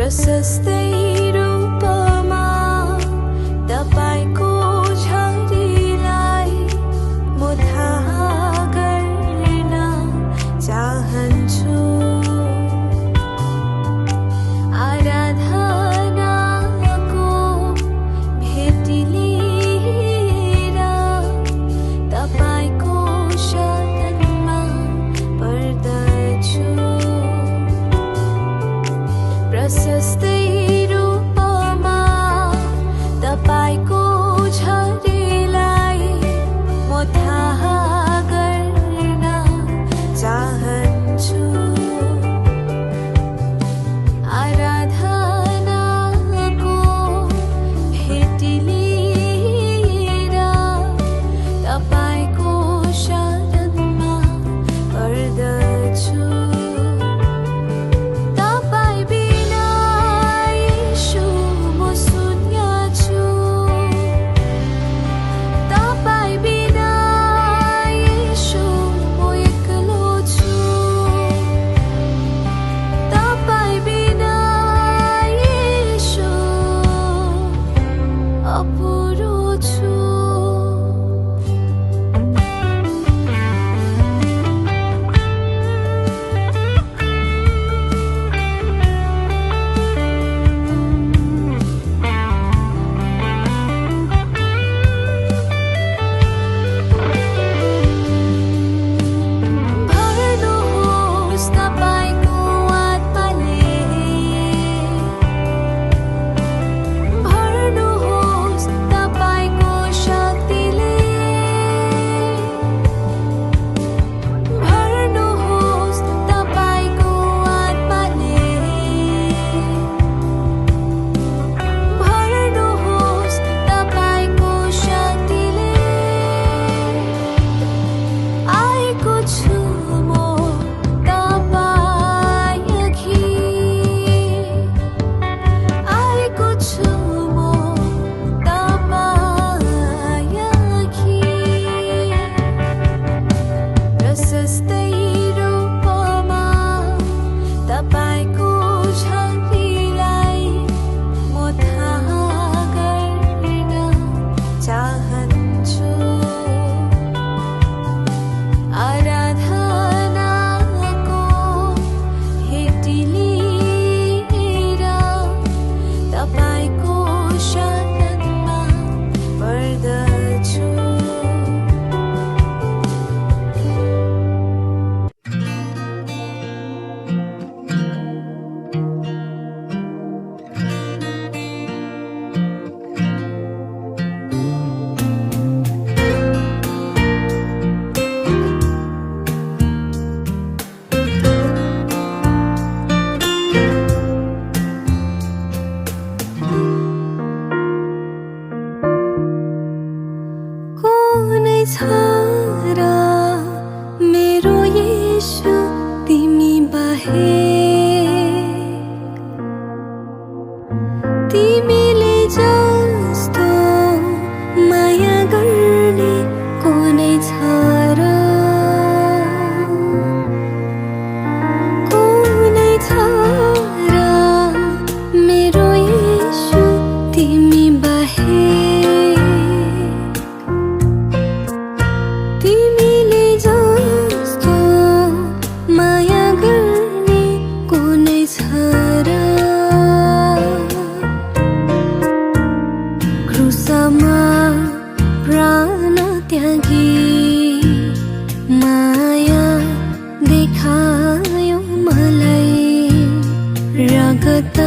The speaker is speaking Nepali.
प्रशस्तै रूपमा तपाईको झरीलाई म थाहा गर्न चाहन्छु आराधनाको भेट लिएर तपाईको शरणमा पर्दछु प्रशस्तै रूपमा तपाईको झरीलाई म थाहा गर्न चाहन्छु आराधनाको भेट लिएर तपाईको शरणमा पर्दछु तपाईँ बिना येशू म शून्य छु तपाईँ बिना येशू म एक्लो छु तपाईँ बिना येशू अपुरो छु भर्नुहोस् तपाईको आत्माले भर्नुहोस् तपाईको शक्तिले भर्नुहोस् तपाईको आत्माले भर्नुहोस् तपाईको शक्तिले आएको छु म तपाईँ आएको छु म तपाईँ प्रशस्तै रूपमा तपाईको झरीलाई म थाहा गर्न चाहन्छु आराधनाको भेट लिएर तपाईको शरणमा पर्दछु कुनै छ र मेरो येशू तिमी बाहेक तिमीले जस्तो माया गर्ने कुनै छ र कुनै छ र मेरो येशू तिमी बाहेक तिमीले जस्तो माया गर्ने कुनै छ र क्रुसमा प्राण त्यागी माया देखायो मलाई रगत